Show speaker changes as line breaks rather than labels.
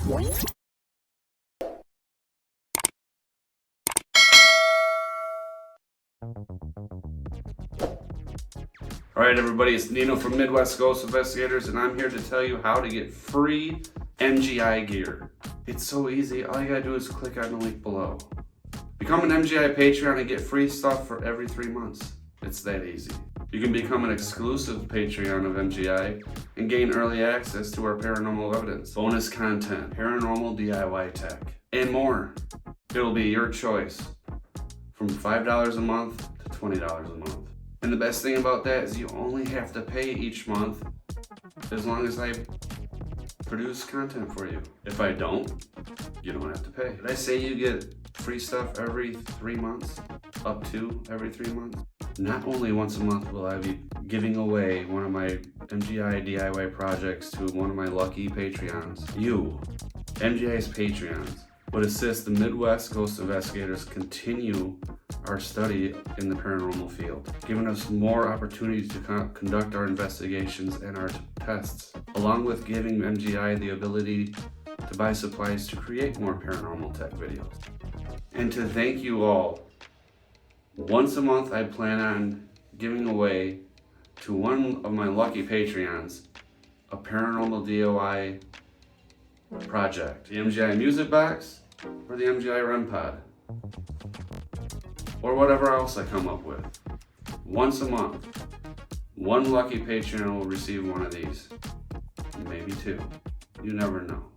Alright everybody, it's Nino from MidwestGhost Investigators, and I'm here to tell you how to get free MGI gear. It's so easy, all you gotta do is click on the link below. Become an MGI Patreon and get free stuff for every 3 months. It's that easy. You can become an exclusive Patreon of MGI and gain early access to our paranormal evidence, bonus content, paranormal DIY tech, and more. It'll be your choice, from $5 a month to $20 a month. And the best thing about that is you only have to pay each month as long as I produce content for you. If I don't, you don't have to pay. Did I say you get free stuff every 3 months? Up to every 3 months? Not only once a month will I be giving away one of my MGI DIY projects to one of my lucky Patreons. You, MGI's Patreons, would assist the MidwestGhost Investigators continue our study in the paranormal field, giving us more opportunities to conduct our investigations and our tests, along with giving MGI the ability to buy supplies to create more paranormal tech videos. And to thank you all, once a month I plan on giving away to one of my lucky Patreons a paranormal DIY project, the MGI Music Box or the MGI REM Pod, or whatever else I come up with. Once a month, one lucky Patreon will receive one of these, maybe 2. You never know.